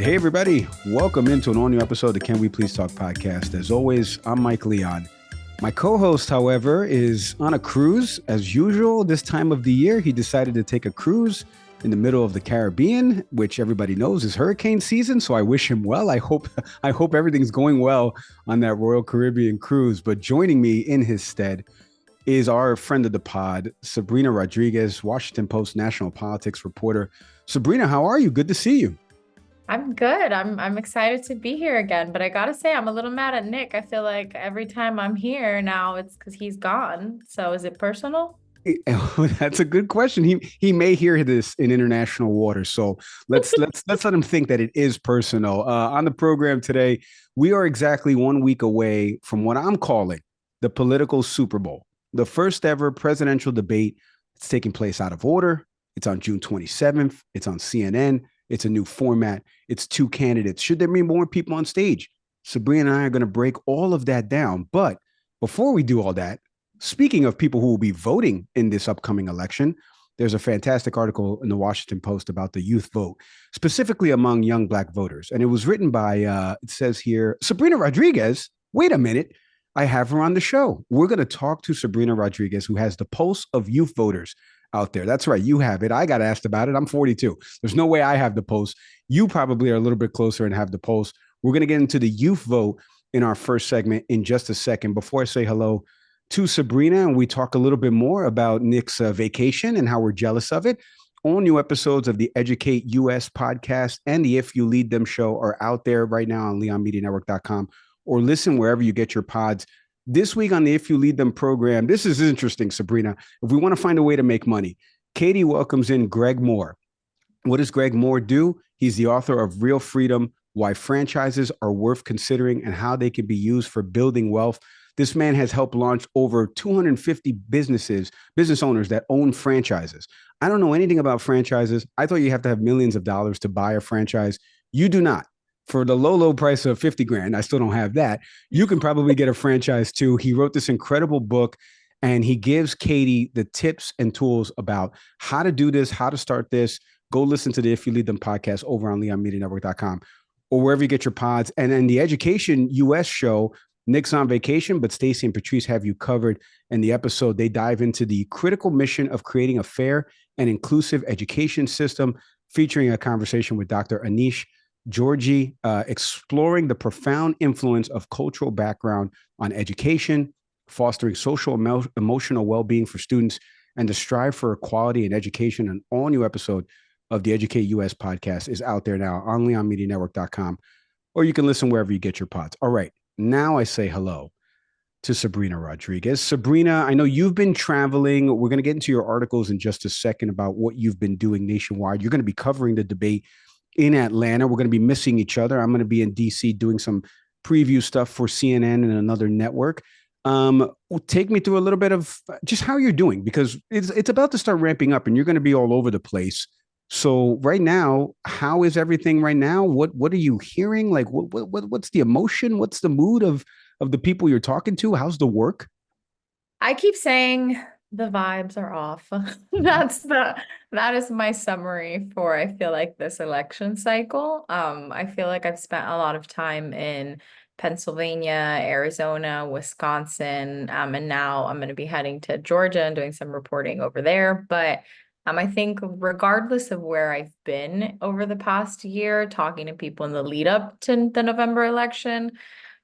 Hey, everybody. Welcome into an all-new episode of the Can We Please Talk podcast. As always, I'm Mike Leon. My co-host, however, is on a cruise. As usual, this time of the year, he decided to take a cruise in the middle of the Caribbean, which everybody knows is hurricane season. So I wish him well. I hope everything's going well on that Royal Caribbean cruise. But joining me in his stead is our friend of the pod, Sabrina Rodriguez, Washington Post national politics reporter. Sabrina, how are you? Good to see you. I'm good. I'm excited to be here again, but I gotta say I'm a little mad at Nick. I feel like every time I'm here now it's because he's gone. So is it personal? That's a good question. He may hear this in international waters, so let's let him think that it is personal. On the program today, we are exactly 1 week away from what I'm calling the political Super Bowl, the first ever presidential debate. It's taking place out of order. It's on June 27th. It's on CNN. It's a new format. It's two candidates. Should there be more people on stage? Sabrina and I are going to break all of that down. But before we do all that, speaking of people who will be voting in this upcoming election, there's a fantastic article in the Washington Post about the youth vote, specifically among young Black voters. And it was written by, it says here, Sabrina Rodriguez. Wait a minute. I have her on the show. We're going to talk to Sabrina Rodriguez, who has the pulse of youth voters out there. That's right. You have it. I got asked about it. I'm 42. There's no way I have the pulse. You probably are a little bit closer and have the pulse. We're going to get into the youth vote in our first segment in just a second. Before I say hello to Sabrina and we talk a little bit more about Nick's vacation and how we're jealous of it, all new episodes of the Educate US podcast and the If You Lead Them show are out there right now on leonmedianetwork.com or listen wherever you get your pods. This week on the If You Lead Them program, this is interesting, Sabrina. If we want to find a way to make money, Katie welcomes in Greg Moore. What does Greg Moore do? He's the author of Real Freedom, Why Franchises Are Worth Considering and How They Can Be Used for Building Wealth. This man has helped launch over 250 business owners that own franchises. I don't know anything about franchises. I thought you have to have millions of dollars to buy a franchise. You do not. For the low price of 50 grand, I still don't have that. You can probably get a franchise too. He wrote this incredible book and he gives Katie the tips and tools about how to do this, how to start this. Go listen to the If You Lead Them podcast over on leonmedianetwork.com or wherever you get your pods. And then the Education US show, Nick's on vacation, but Stacey and Patrice have you covered. In the episode, they dive into the critical mission of creating a fair and inclusive education system, featuring a conversation with Dr. Anish Georgie, exploring the profound influence of cultural background on education, fostering social emotional well-being for students, and to strive for equality in education. An all-new episode of the Educate US podcast is out there now on leonmedianetwork.com, or you can listen wherever you get your pods. All right, now I say hello to Sabrina Rodriguez. Sabrina, I know you've been traveling. We're going to get into your articles in just a second about what you've been doing nationwide. You're going to be covering the debate in Atlanta. We're going to be missing each other. I'm going to be in DC doing some preview stuff for CNN and another network. Take me through a little bit of just how you're doing, because it's about to start ramping up and you're going to be all over the place. So right now, how is everything right now? What are you hearing? Like what's the emotion? What's the mood of the people you're talking to? How's the work? I keep saying the vibes are off. That is my summary for I feel like this election cycle. I feel like I've spent a lot of time in Pennsylvania, Arizona, Wisconsin, and now I'm going to be heading to Georgia and doing some reporting over there. But I think regardless of where I've been over the past year, talking to people in the lead up to the November election,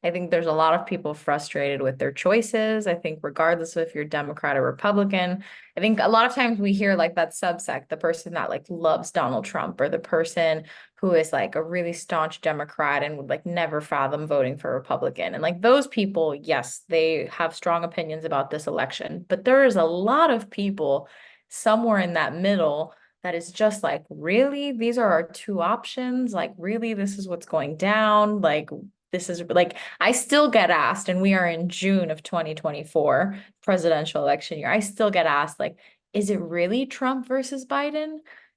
I think there's a lot of people frustrated with their choices. I think regardless of if you're Democrat or Republican, I think a lot of times we hear like that subsect, the person that like loves Donald Trump or the person who is like a really staunch Democrat and would like never fathom voting for a Republican. And like those people, yes, they have strong opinions about this election, but there is a lot of people somewhere in that middle that is just like, really, these are our two options. Like, really, this is what's going down. Like, this is like, I still get asked, and we are in June of 2024, presidential election year. I still get asked, like, is it really Trump versus Biden?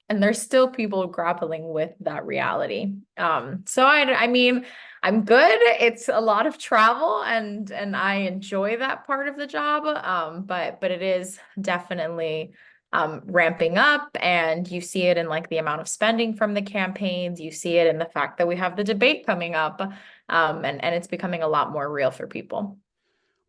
And there's still people grappling with that reality. So I mean, I'm good. It's a lot of travel and I enjoy that part of the job. But it is definitely ramping up, and you see it in like the amount of spending from the campaigns. You see it in the fact that we have the debate coming up, and it's becoming a lot more real for people.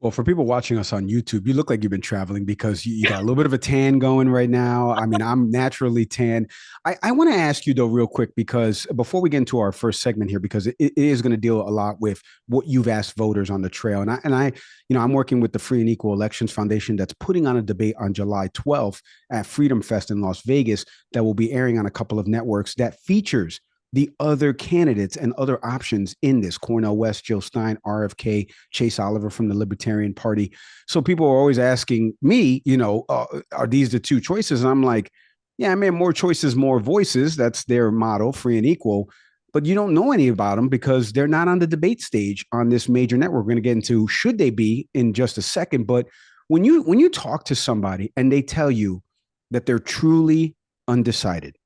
Well, for people watching us on YouTube, you look like you've been traveling because you got a little bit of a tan going right now. I mean, I'm naturally tan. I want to ask you, though, real quick, because before we get into our first segment here, because it is going to deal a lot with what you've asked voters on the trail. I'm working with the Free and Equal Elections Foundation that's putting on a debate on July 12th at Freedom Fest in Las Vegas that will be airing on a couple of networks that features the other candidates and other options in this: Cornel West, Jill Stein, RFK, Chase Oliver from the Libertarian Party. So people are always asking me, are these the two choices? And I'm like, yeah, I mean, more choices, more voices. That's their motto, free and equal. But you don't know any about them because they're not on the debate stage on this major network. We're going to get into should they be in just a second. But when you talk to somebody and they tell you that they're truly undecided,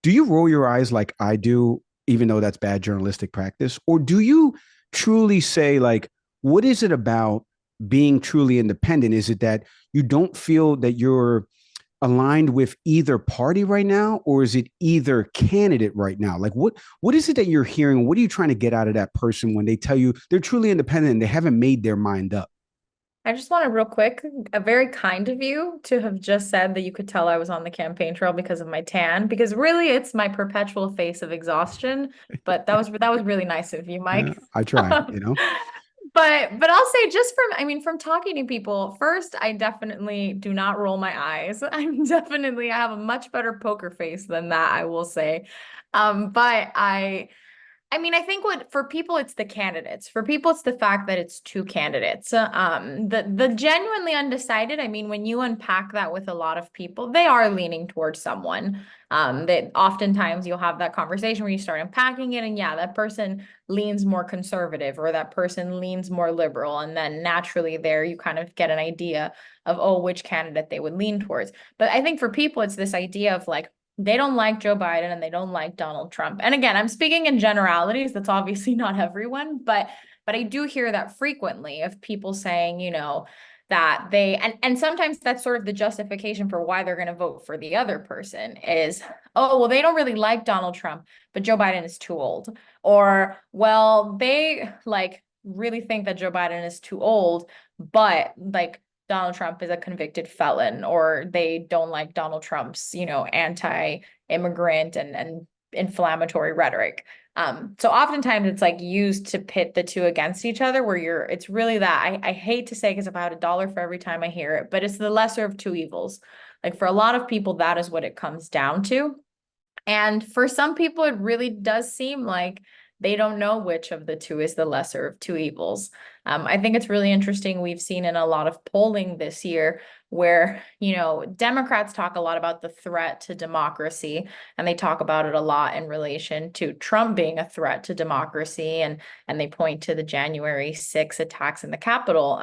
do you roll your eyes like I do, even though that's bad journalistic practice? Or do you truly say, like, what is it about being truly independent? Is it that you don't feel that you're aligned with either party right now, or is it either candidate right now? Like, what is it that you're hearing? What are you trying to get out of that person when they tell you they're truly independent and they haven't made their mind up? I just want to real quick, very kind of you to have just said that you could tell I was on the campaign trail because of my tan, because really it's my perpetual face of exhaustion. But that was really nice of you, Mike. I try. But I'll say just from talking to people, first, I definitely do not roll my eyes. I have a much better poker face than that, I will say. But I think what for people it's the candidates. For people it's the fact that it's two candidates. The genuinely undecided, I mean, when you unpack that with a lot of people, they are leaning towards someone. That oftentimes you'll have that conversation where you start unpacking it, and yeah, that person leans more conservative or that person leans more liberal, and then naturally there you kind of get an idea of, oh, which candidate they would lean towards. But I think for people it's this idea of like, they don't like Joe Biden and they don't like Donald Trump. And again, I'm speaking in generalities. That's obviously not everyone, but I do hear that frequently of people saying, that they and sometimes that's sort of the justification for why they're going to vote for the other person is, oh, well, they don't really like Donald Trump, but Joe Biden is too old. Or, well, they like really think that Joe Biden is too old, but like Donald Trump is a convicted felon, or they don't like Donald Trump's, anti-immigrant and inflammatory rhetoric. So oftentimes it's like used to pit the two against each other where it's really that I hate to say, because about $1 for every time I hear it, but it's the lesser of two evils. Like for a lot of people, that is what it comes down to. And for some people, it really does seem like they don't know which of the two is the lesser of two evils. I think it's really interesting. We've seen in a lot of polling this year where, Democrats talk a lot about the threat to democracy, and they talk about it a lot in relation to Trump being a threat to democracy, and they point to the January 6 attacks in the Capitol.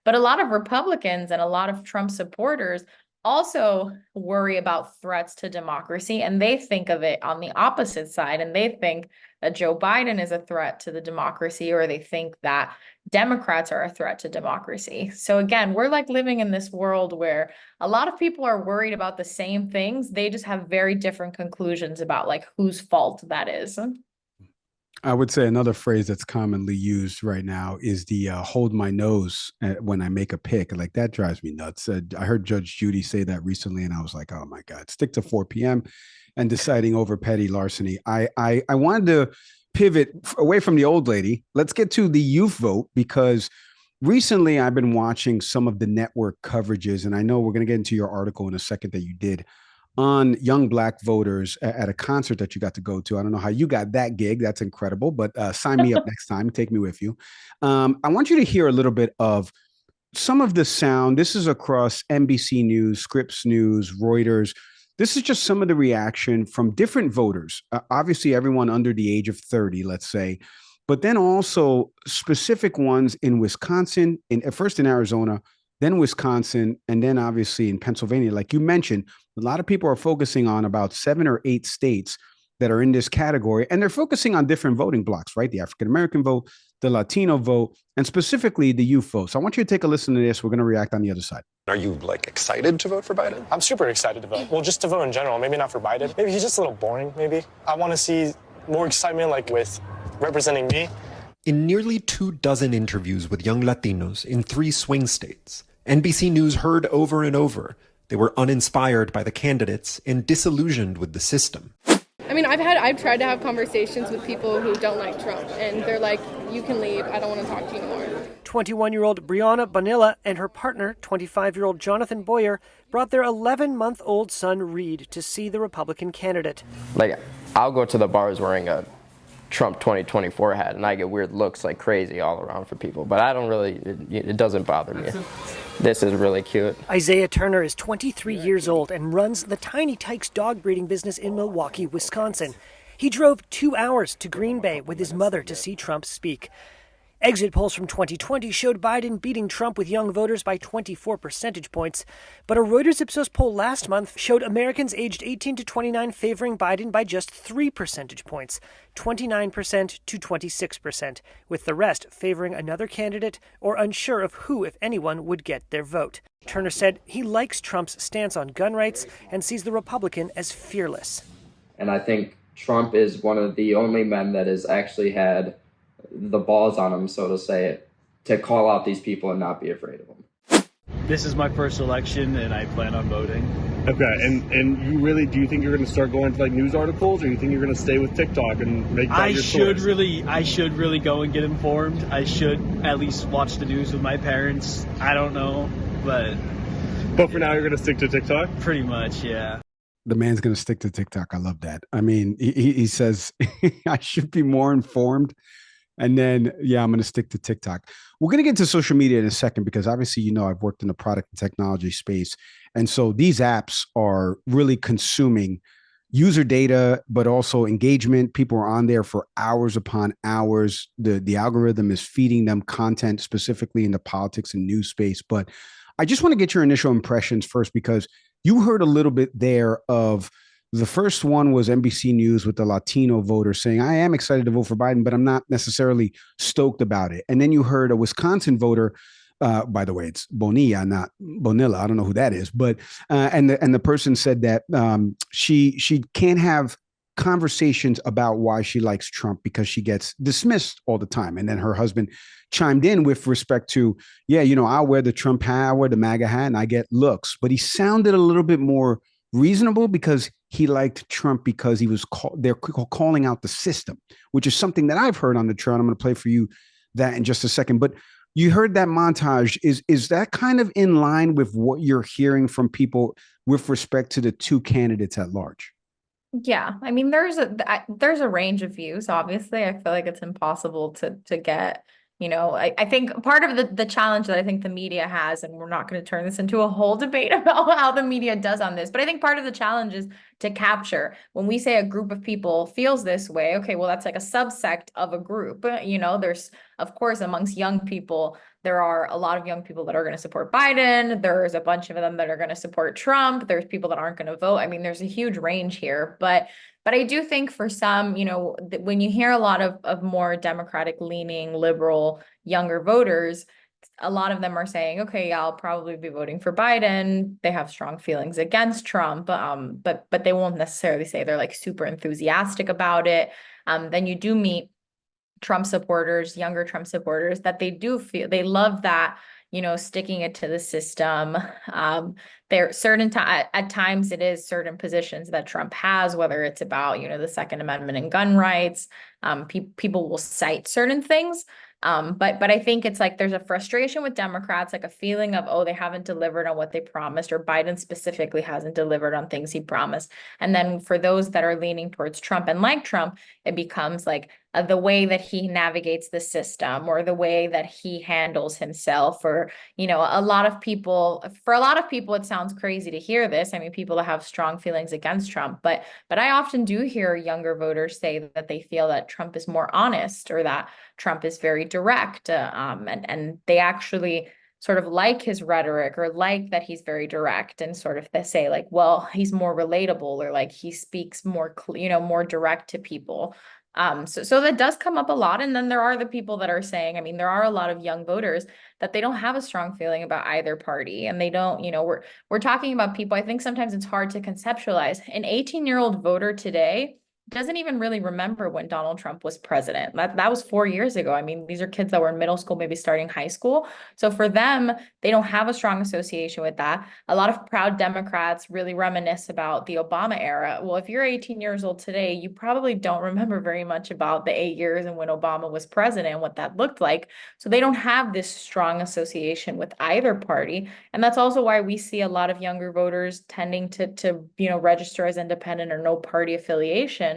But a lot of Republicans and a lot of Trump supporters also worry about threats to democracy, and they think of it on the opposite side, and they think that Joe Biden is a threat to the democracy, or they think that Democrats are a threat to democracy. So again, we're like living in this world where a lot of people are worried about the same things. They just have very different conclusions about like whose fault that is. I would say another phrase that's commonly used right now is the hold my nose when I make a pick. Like that drives me nuts. I heard Judge Judy say that recently, and I was like, oh my God, stick to 4 p.m. and deciding over petty larceny. I wanted to pivot away from the old lady. Let's get to the youth vote, because recently I've been watching some of the network coverages, and I know we're going to get into your article in a second that you did on young Black voters at a concert that you got to go to. I don't know how you got that gig. That's incredible, but sign me up next time. Take me with you. I want you to hear a little bit of some of the sound. This is across NBC News, Scripps News, Reuters. This is just some of the reaction from different voters. Obviously, everyone under the age of 30, let's say, but then also specific ones in Wisconsin, first in Arizona, then Wisconsin, and then obviously in Pennsylvania. Like you mentioned, a lot of people are focusing on about 7 or 8 states that are in this category, and they're focusing on different voting blocks, right? The African-American vote, the Latino vote, and specifically the youth vote. So I want you to take a listen to this. We're going to react on the other side. Are you like excited to vote for Biden? I'm super excited to vote. Well, just to vote in general, maybe not for Biden. Maybe he's just a little boring, maybe. I want to see more excitement like with representing me. In nearly 24 interviews with young Latinos in 3 swing states, NBC News heard over and over they were uninspired by the candidates and disillusioned with the system. I mean, I've tried to have conversations with people who don't like Trump, and they're like, you can leave, I don't want to talk to you anymore. 21-year-old Brianna Bonilla and her partner, 25-year-old Jonathan Boyer, brought their 11-month-old son Reed to see the Republican candidate. Like, I'll go to the bars wearing a Trump 2024 hat, and I get weird looks like crazy all around for people, but I don't really, it doesn't bother me. This is really cute. Isaiah Turner is 23 years old and runs the Tiny Tykes dog breeding business in Milwaukee, Wisconsin. He drove 2 hours to Green Bay with his mother to see Trump speak. Exit polls from 2020 showed Biden beating Trump with young voters by 24 percentage points. But a Reuters Ipsos poll last month showed Americans aged 18 to 29 favoring Biden by just 3 percentage points, 29% to 26%, with the rest favoring another candidate or unsure of who, if anyone, would get their vote. Turner said he likes Trump's stance on gun rights and sees the Republican as fearless. And I think Trump is one of the only men that has actually had the balls on him, so to say, to call out these people and not be afraid of them. This is my first election, and I plan on voting. Okay, and you really, do you think you're going to start going to like news articles, or you think you're going to stay with TikTok and make that your source? I should really go and get informed. I should at least watch the news with my parents. I don't know, but for now, you're going to stick to TikTok? Pretty much, yeah. The man's going to stick to TikTok. I love that. I mean, he says, I should be more informed. And then, I'm going to stick to TikTok. We're going to get to social media in a second because obviously, I've worked in the product and technology space. And so these apps are really consuming user data, but also engagement. People are on there for hours upon hours. The algorithm is feeding them content specifically in the politics and news space. But I just want to get your initial impressions first, because you heard a little bit there of the first one was NBC News with the Latino voter saying, I am excited to vote for Biden, but I'm not necessarily stoked about it. And then you heard a Wisconsin voter, by the way, it's Bonilla, not Bonilla. I don't know who that is, but and the person said that she can't have conversations about why she likes Trump because she gets dismissed all the time. And then her husband chimed in with respect to, I'll wear the Trump hat, I wear the MAGA hat, and I get looks. But he sounded a little bit more reasonable because he liked Trump because he was they're calling out the system, which is something that I've heard on the trail. I'm going to play for you that in just a second. But you heard that montage. Is that kind of in line with what you're hearing from people with respect to the two candidates at large? Yeah, I mean, there's a range of views. Obviously, I feel like it's impossible to get. I think part of the challenge that I think the media has, and we're not going to turn this into a whole debate about how the media does on this, but I think part of the challenge is to capture when we say a group of people feels this way. Okay, well, that's like a subsect of a group. There's, of course, amongst young people, there are a lot of young people that are going to support Biden. There's a bunch of them that are going to support Trump. There's people that aren't going to vote. I mean, there's a huge range here, but I do think for some, when you hear a lot of more Democratic leaning, liberal, younger voters, a lot of them are saying, okay, I'll probably be voting for Biden. They have strong feelings against Trump, but they won't necessarily say they're like super enthusiastic about it. Then you do meet Trump supporters, younger Trump supporters, that they do feel they love that, sticking it to the system. There at times it is certain positions that Trump has, whether it's about, the Second Amendment and gun rights. People will cite certain things. But I think it's like there's a frustration with Democrats, like a feeling of, oh, they haven't delivered on what they promised, or Biden specifically hasn't delivered on things he promised. And then for those that are leaning towards Trump and like Trump, it becomes like the way that he navigates the system or the way that he handles himself, or, a lot of people, it sounds crazy to hear this. I mean, people that have strong feelings against Trump, but I often do hear younger voters say that they feel that Trump is more honest, or that Trump is very direct, and they actually sort of like his rhetoric, or like that he's very direct, and sort of they say like, well, he's more relatable, or like he speaks more, more direct to people. So that does come up a lot. And then there are the people that are saying, I mean, there are a lot of young voters that they don't have a strong feeling about either party. And they don't, we're talking about people. I think sometimes it's hard to conceptualize. An 18-year-old voter today doesn't even really remember when Donald Trump was president. That was 4 years ago. I mean, these are kids that were in middle school, maybe starting high school. So for them, they don't have a strong association with that. A lot of proud Democrats really reminisce about the Obama era. Well, if you're 18 years old today, you probably don't remember very much about the 8 years and when Obama was president and what that looked like. So they don't have this strong association with either party. And that's also why we see a lot of younger voters tending to register as independent or no party affiliation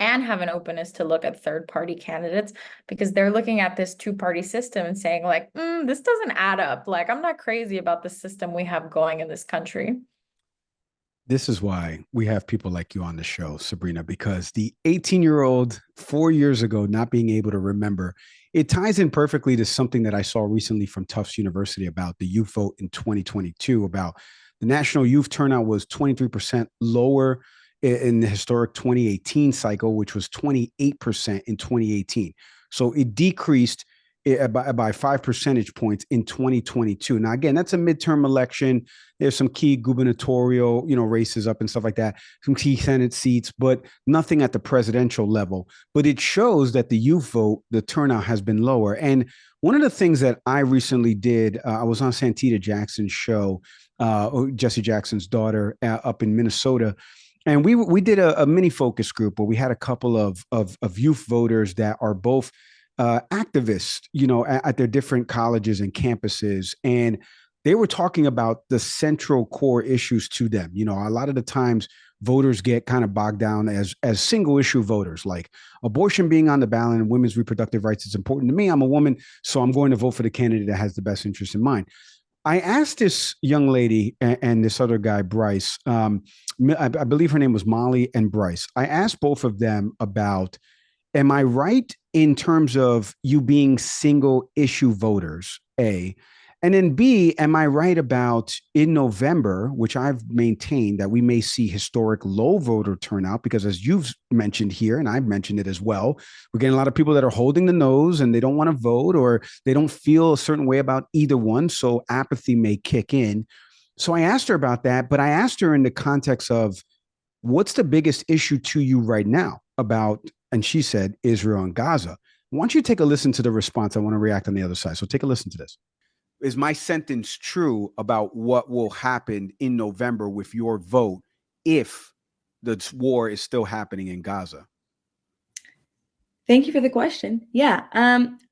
and have an openness to look at third party candidates because they're looking at this two-party system and saying like, this doesn't add up. Like, I'm not crazy about the system we have going in this country. This is why we have people like you on the show, Sabrina, because the 18-year-old 4 years ago not being able to remember, it ties in perfectly to something that I saw recently from Tufts University about the youth vote in 2022, about the national youth turnout was 23% lower in the historic 2018 cycle, which was 28% in 2018. So it decreased by 5 percentage points in 2022. Now, again, that's a midterm election. There's some key gubernatorial, races up and stuff like that, some key Senate seats, but nothing at the presidential level. But it shows that the youth vote, the turnout has been lower. And one of the things that I recently did, I was on Santita Jackson's show, Jesse Jackson's daughter, up in Minnesota. And we did a mini focus group where we had a couple of youth voters that are both activists, at their different colleges and campuses. And they were talking about the central core issues to them. A lot of the times voters get kind of bogged down as single issue voters, like abortion being on the ballot and women's reproductive rights is important to me. I'm a woman, so I'm going to vote for the candidate that has the best interest in mind. I asked this young lady and this other guy, Bryce, I believe her name was Molly and Bryce. I asked both of them about, am I right in terms of you being single issue voters, A? And then B, am I right about in November, which I've maintained that we may see historic low voter turnout because as you've mentioned here, and I've mentioned it as well, we're getting a lot of people that are holding the nose and they don't want to vote or they don't feel a certain way about either one. So apathy may kick in. So I asked her about that, but I asked her in the context of what's the biggest issue to you right now about, and she said, Israel and Gaza. Why don't you take a listen to the response? I want to react on the other side. So take a listen to this. Is my sentence true about what will happen in November with your vote if the war is still happening in Gaza? Thank you for the question. Yeah,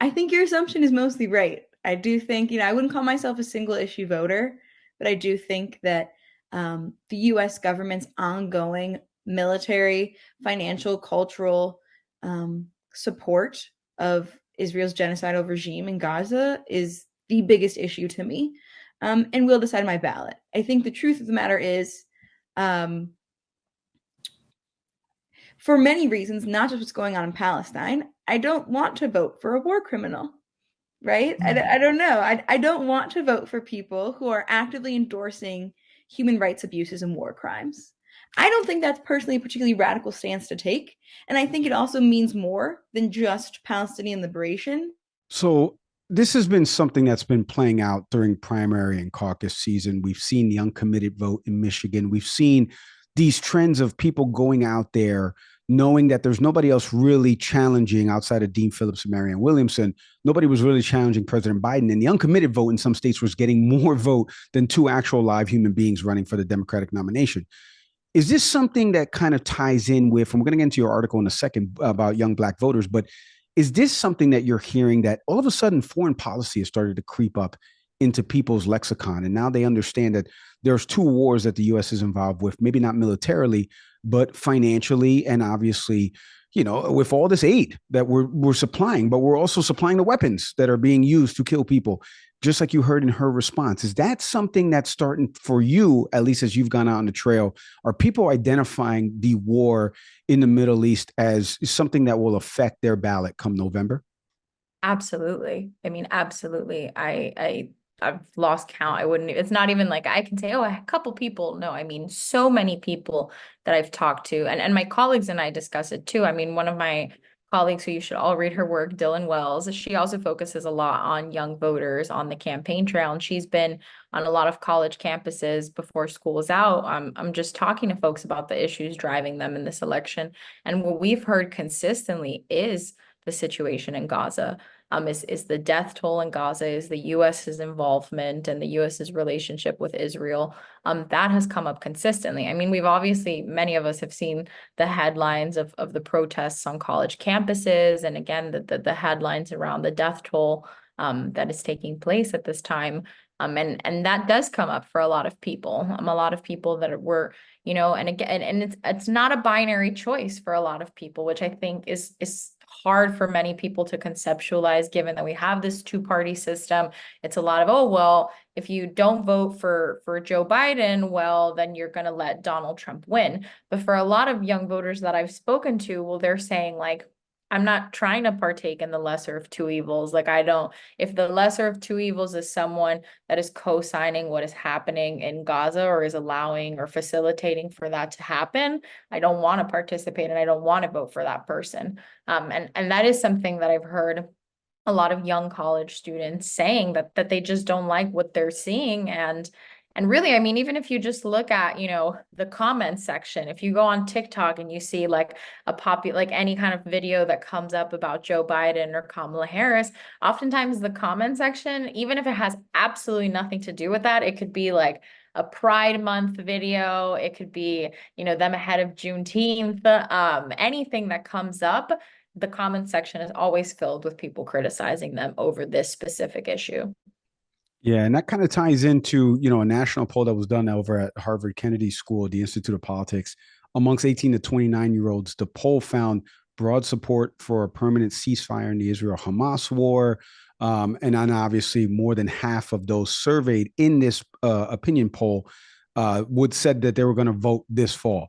I think your assumption is mostly right. I do think, I wouldn't call myself a single issue voter, but I do think that the U.S. government's ongoing military, financial, cultural support of Israel's genocidal regime in Gaza is the biggest issue to me, and will decide my ballot. I think the truth of the matter is, for many reasons, not just what's going on in Palestine, I don't want to vote for a war criminal, right? I don't know. I don't want to vote for people who are actively endorsing human rights abuses and war crimes. I don't think that's personally a particularly radical stance to take. And I think it also means more than just Palestinian liberation. So this has been something that's been playing out during primary and caucus season. We've seen the uncommitted vote in Michigan. We've seen these trends of people going out there knowing that there's nobody else really challenging outside of Dean Phillips and Marianne Williamson. Nobody was really challenging President Biden. And the uncommitted vote in some states was getting more vote than two actual live human beings running for the Democratic nomination. Is this something that kind of ties in with, and we're going to get into your article in a second about young Black voters, but is this something that you're hearing that all of a sudden foreign policy has started to creep up into people's lexicon? And now they understand that there's two wars that the U.S. is involved with, maybe not militarily, but financially and obviously, with all this aid that we're supplying, but we're also supplying the weapons that are being used to kill people, just like you heard in her response. Is that something that's starting for you, at least as you've gone out on the trail? Are people identifying the war in the Middle East as something that will affect their ballot come November? Absolutely. I mean, absolutely. I I've lost count. It's not even like I can say, oh, a couple people. No, I mean, so many people that I've talked to, and my colleagues and I discuss it too. I mean, one of my colleagues who you should all read her work, Dylan Wells, she also focuses a lot on young voters on the campaign trail. And she's been on a lot of college campuses before school is out. I'm just talking to folks about the issues driving them in this election. And what we've heard consistently is the situation in Gaza. Is the death toll in Gaza, is the US's involvement and the US's relationship with Israel. That has come up consistently. I mean, many of us have seen the headlines of the protests on college campuses, and again, the headlines around the death toll that is taking place at this time. And that does come up for a lot of people. A lot of people that were, and again, and it's not a binary choice for a lot of people, which I think is hard for many people to conceptualize, given that we have this two-party system. It's a lot of, oh, well, if you don't vote for Joe Biden, well, then you're going to let Donald Trump win. But for a lot of young voters that I've spoken to, well, they're saying like, I'm not trying to partake in the lesser of two evils. Like if the lesser of two evils is someone that is co-signing what is happening in Gaza or is allowing or facilitating for that to happen, I don't want to participate and I don't want to vote for that person. And that is something that I've heard a lot of young college students saying that they just don't like what they're seeing. And really, I mean, even if you just look at, the comments section, if you go on TikTok and you see like like any kind of video that comes up about Joe Biden or Kamala Harris, oftentimes the comment section, even if it has absolutely nothing to do with that, it could be like a Pride Month video. It could be, them ahead of Juneteenth, anything that comes up. The comment section is always filled with people criticizing them over this specific issue. Yeah, and that kind of ties into, a national poll that was done over at Harvard Kennedy School, the Institute of Politics, amongst 18 to 29-year-olds. The poll found broad support for a permanent ceasefire in the Israel-Hamas war. And then obviously more than half of those surveyed in this opinion poll said that they were going to vote this fall.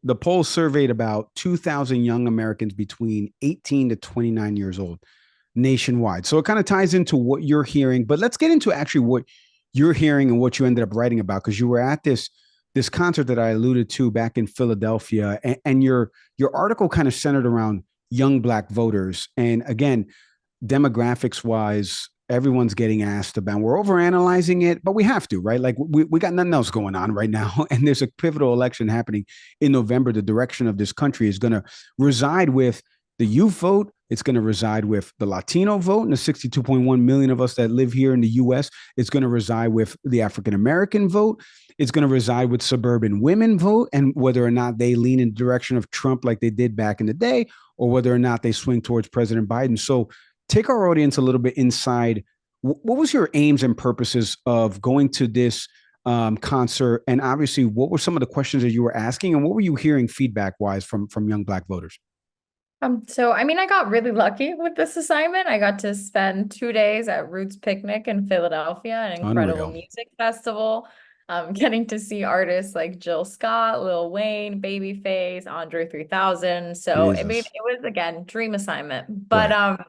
The poll surveyed about 2,000 young Americans between 18 to 29 years old nationwide. So it kind of ties into what you're hearing, but let's get into actually what you're hearing and what you ended up writing about, because you were at this concert that I alluded to back in Philadelphia, and your article kind of centered around young Black voters. And again, demographics wise, everyone's getting asked about. We're overanalyzing it, but we have to, right? Like we got nothing else going on right now, and there's a pivotal election happening in November. The direction of this country is going to reside with the youth vote. It's going to reside with the Latino vote, and the 62.1 million of us that live here in the U.S. It's going to reside with the African-American vote. It's going to reside with suburban women vote, and whether or not they lean in the direction of Trump like they did back in the day, or whether or not they swing towards President Biden. So take our audience a little bit inside. What was your aims and purposes of going to this concert? And obviously, what were some of the questions that you were asking, and what were you hearing feedback-wise from young Black voters? So, I mean, I got really lucky with this assignment. I got to spend 2 days at Roots Picnic in Philadelphia, an incredible music festival, getting to see artists like Jill Scott, Lil Wayne, Babyface, Andre 3000. So, I mean, it was, again, dream assignment. But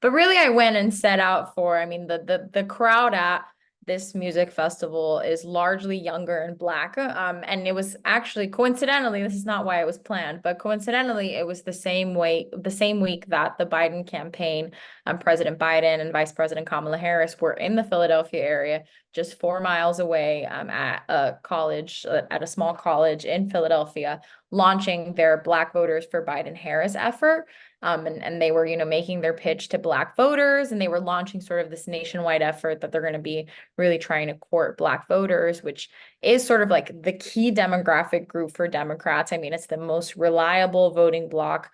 really, I went and set out for, I mean, the crowd at this music festival is largely younger and Black. And it was actually coincidentally, this is not why it was planned, but coincidentally, it was the same week that the Biden campaign, President Biden and Vice President Kamala Harris were in the Philadelphia area, just 4 miles away at a college, at a small college in Philadelphia, launching their Black Voters for Biden-Harris effort. And they were, making their pitch to Black voters, and they were launching sort of this nationwide effort that they're going to be really trying to court Black voters, which is sort of like the key demographic group for Democrats. I mean, it's the most reliable voting bloc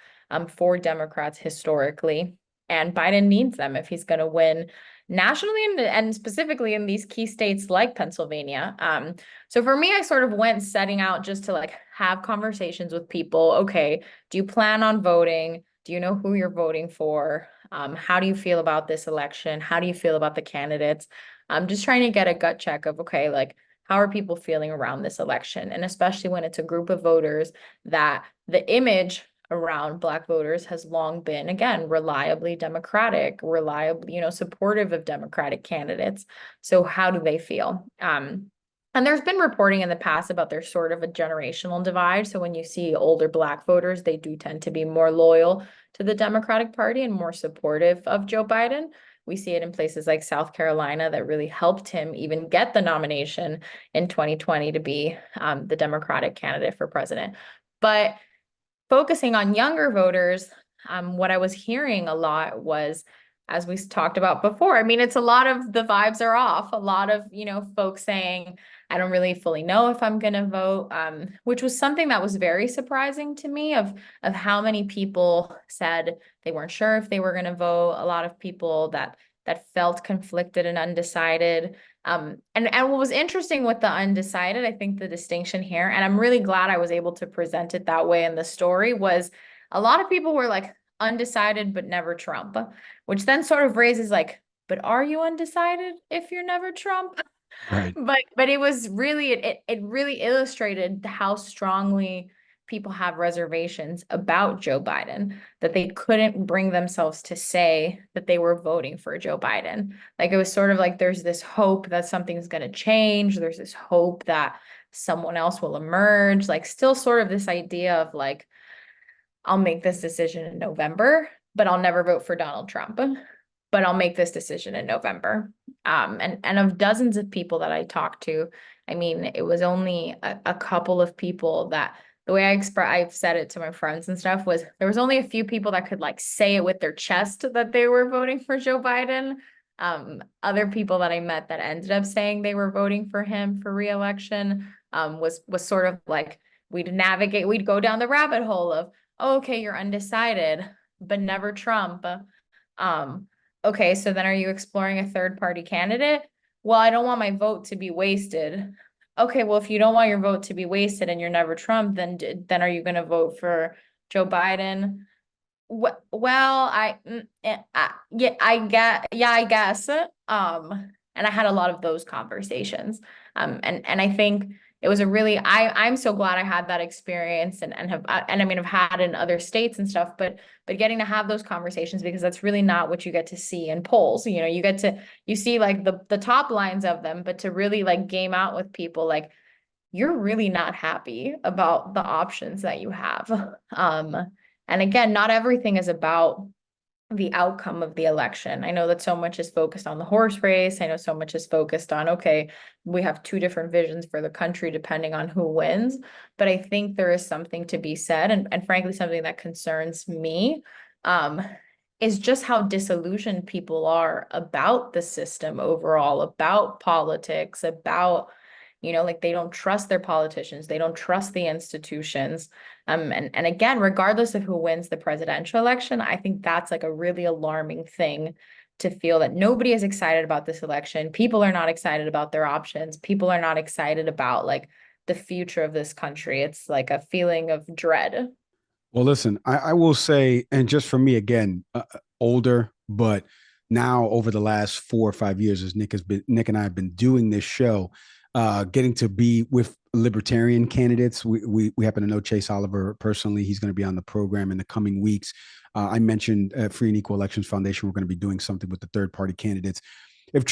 for Democrats historically. And Biden needs them if he's going to win nationally and specifically in these key states like Pennsylvania. So for me, I sort of went setting out just to like have conversations with people. Okay, do you plan on voting? Do you know who you're voting for? How do you feel about this election? How do you feel about the candidates? I'm just trying to get a gut check of, okay, like, how are people feeling around this election? And especially when it's a group of voters that the image around Black voters has long been, again, reliably Democratic, reliably, supportive of Democratic candidates. So how do they feel? And there's been reporting in the past about there's sort of a generational divide. So when you see older Black voters, they do tend to be more loyal to the Democratic Party and more supportive of Joe Biden. We see it in places like South Carolina that really helped him even get the nomination in 2020 to be the Democratic candidate for president. But focusing on younger voters, what I was hearing a lot was, as we talked about before, I mean, it's a lot of the vibes are off. A lot of, folks saying, I don't really fully know if I'm going to vote, which was something that was very surprising to me of how many people said they weren't sure if they were going to vote. A lot of people that felt conflicted and undecided. And what was interesting with the undecided, I think the distinction here, and I'm really glad I was able to present it that way in the story, was a lot of people were like undecided but never Trump, which then sort of raises like, but are you undecided if you're never Trump? Right. But it was really, it really illustrated how strongly people have reservations about Joe Biden, that they couldn't bring themselves to say that they were voting for Joe Biden. Like, it was sort of like there's this hope that something's going to change. There's this hope that someone else will emerge. Like, still sort of this idea of like, I'll make this decision in November, but I'll never vote for Donald Trump. But I'll make this decision in November. And of dozens of people that I talked to, I mean, it was only a couple of people that, the way I've said it to my friends and stuff, was there was only a few people that could like say it with their chest that they were voting for Joe Biden. Other people that I met that ended up saying they were voting for him for re-election, was sort of like, we'd go down the rabbit hole of, oh, okay, you're undecided, but never Trump. Okay, so then are you exploring a third party candidate? Well, I don't want my vote to be wasted. Okay, well, if you don't want your vote to be wasted and you're never Trump, then are you going to vote for Joe Biden? Well, I guess. And I had a lot of those conversations. And I think it was I'm so glad I had that experience and I mean, I've had in other states and stuff, but getting to have those conversations, because that's really not what you get to see in polls. You see like the top lines of them, but to really like game out with people, like, you're really not happy about the options that you have. And again, not everything is about the outcome of the election. I know that so much is focused on the horse race. I know so much is focused on, okay, we have two different visions for the country depending on who wins. But I think there is something to be said, and frankly, something that concerns me, is just how disillusioned people are about the system overall, about politics, about, like, they don't trust their politicians. They don't trust the institutions. And again, regardless of who wins the presidential election, I think that's like a really alarming thing, to feel that nobody is excited about this election. People are not excited about their options. People are not excited about like the future of this country. It's like a feeling of dread. Well, listen, I will say, and just for me, again, older, but now over the last 4 or 5 years, as Nick and I have been doing this show, getting to be with libertarian candidates. We happen to know Chase Oliver personally. He's going to be on the program in the coming weeks. I mentioned Free and Equal Elections Foundation. We're going to be doing something with the third party candidates. If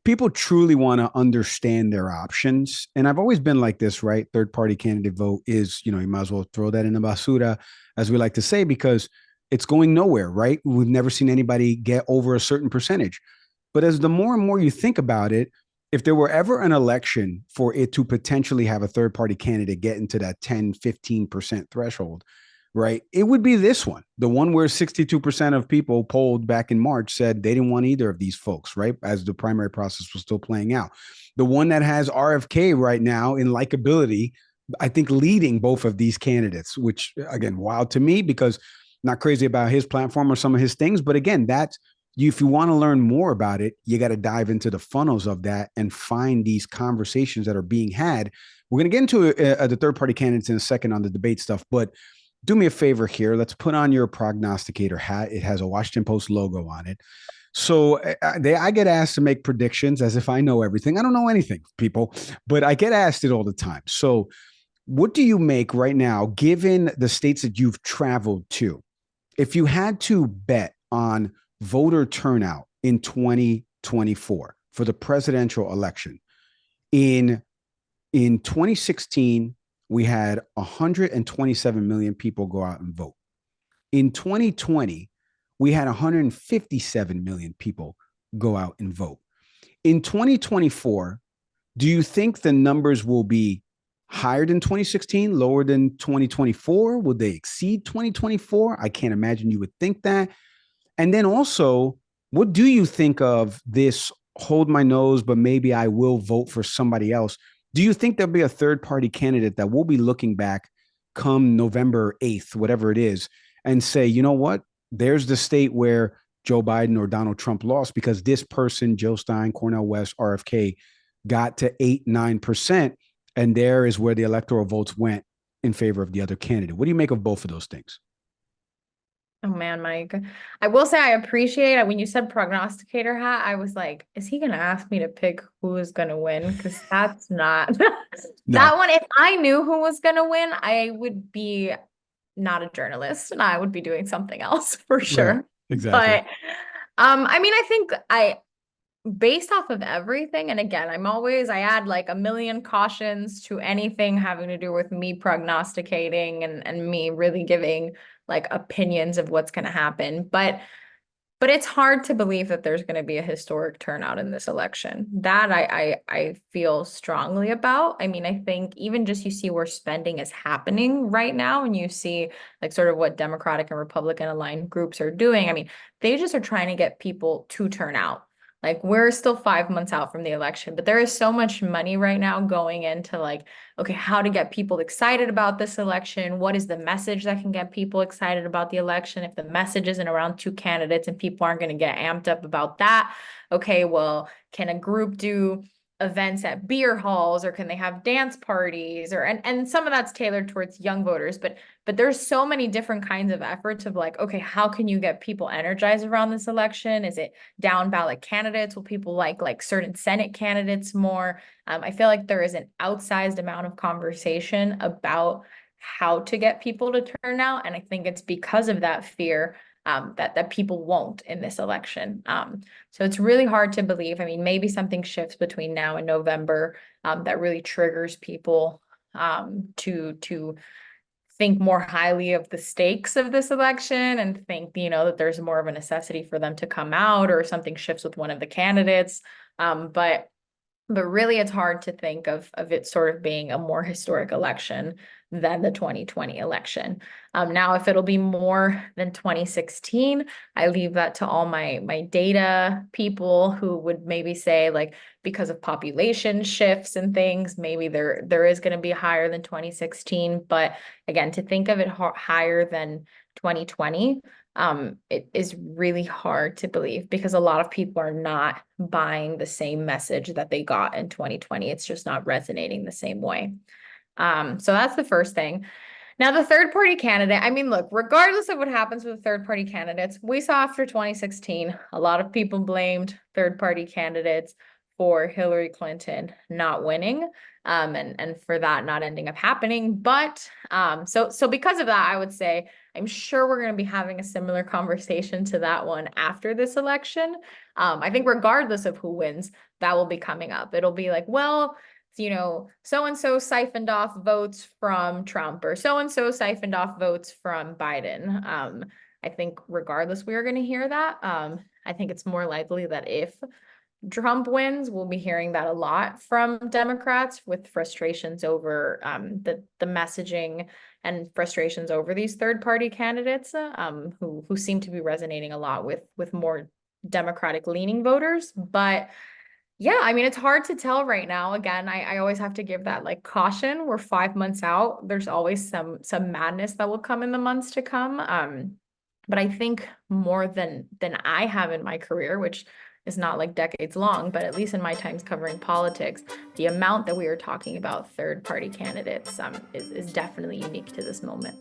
people truly want to understand their options, and I've always been like this, right? Third party candidate vote is, you might as well throw that in the basura, as we like to say, because it's going nowhere, right? We've never seen anybody get over a certain percentage. But as the more and more you think about it, if there were ever an election for it to potentially have a third party candidate get into that 10, 15% threshold, right, it would be this one, the one where 62% of people polled back in March said they didn't want either of these folks, right, as the primary process was still playing out. The one that has RFK right now in likability, I think, leading both of these candidates, which, again, wild to me, because not crazy about his platform or some of his things. But again, that's, if you want to learn more about it, you got to dive into the funnels of that and find these conversations that are being had. We're going to get into the third party candidates in a second on the debate stuff, but do me a favor here. Let's put on your prognosticator hat. It has a Washington Post logo on it. So I get asked to make predictions as if I know everything. I don't know anything, people, but I get asked it all the time. So What do you make right now, given the states that you've traveled to? If you had to bet on voter turnout in 2024 for the presidential election, in 2016, we had 127 million people go out and vote. In 2020, we had 157 million people go out and vote. In 2024, do you think the numbers will be higher than 2016, lower than 2024? Will they exceed 2024? I can't imagine you would think that. And then also, what do you think of this hold my nose, but maybe I will vote for somebody else? Do you think there'll be a third party candidate that will be looking back come November 8th, whatever it is, and say, you know what, there's the state where Joe Biden or Donald Trump lost because this person, Joe Stein, Cornel West, RFK, got to 8-9%. And there is where the electoral votes went in favor of the other candidate. What do you make of both of those things? Oh man, Mike. I will say I appreciate it. When you said prognosticator hat, I was like, is he gonna ask me to pick who is gonna win? Because that's not that one. If I knew who was gonna win, I would be not a journalist and I would be doing something else for sure. Right, exactly. But I mean, I think based off of everything, and again, I add like a million cautions to anything having to do with me prognosticating and me really giving like opinions of what's going to happen. But it's hard to believe that there's going to be a historic turnout in this election. That I feel strongly about. I mean, I think even just you see where spending is happening right now, and you see like sort of what Democratic and Republican aligned groups are doing. I mean, they just are trying to get people to turn out. Like we're still 5 months out from the election, but there is so much money right now going into like, okay, how to get people excited about this election? What is the message that can get people excited about the election? If the message isn't around two candidates and people aren't going to get amped up about that, okay, well, can a group do events at beer halls, or can they have dance parties, or and some of that's tailored towards young voters, but there's so many different kinds of efforts of like, okay, how can you get people energized around this election? Is it down ballot candidates? Will people like certain Senate candidates more? I feel like there is an outsized amount of conversation about how to get people to turn out, and I think it's because of that fear that people won't in this election. So it's really hard to believe. I mean, maybe something shifts between now and November that really triggers people to think more highly of the stakes of this election and think, that there's more of a necessity for them to come out, or something shifts with one of the candidates. But really, it's hard to think of it sort of being a more historic election than the 2020 election. Now, if it'll be more than 2016, I leave that to all my data people who would maybe say, like, because of population shifts and things, maybe there is going to be higher than 2016. But again, to think of it higher than 2020, it is really hard to believe, because a lot of people are not buying the same message that they got in 2020. It's just not resonating the same way. So that's the first thing. Now, the third party candidate, I mean, look, regardless of what happens with the third party candidates, we saw after 2016, a lot of people blamed third party candidates for Hillary Clinton not winning, and for that not ending up happening. But so because of that, I would say I'm sure we're going to be having a similar conversation to that one after this election. I think regardless of who wins, that will be coming up. It'll be like, well, so-and-so siphoned off votes from Trump, or so-and-so siphoned off votes from Biden. I think regardless, we are going to hear that. I think it's more likely that if Trump wins, we'll be hearing that a lot from Democrats, with frustrations over the messaging and frustrations over these third-party candidates who seem to be resonating a lot with more Democratic-leaning voters. But yeah, I mean, it's hard to tell right now. Again, I always have to give that like caution. We're 5 months out. There's always some madness that will come in the months to come. But I think more than I have in my career, which is not like decades long, but at least in my times covering politics, the amount that we are talking about third party candidates is definitely unique to this moment.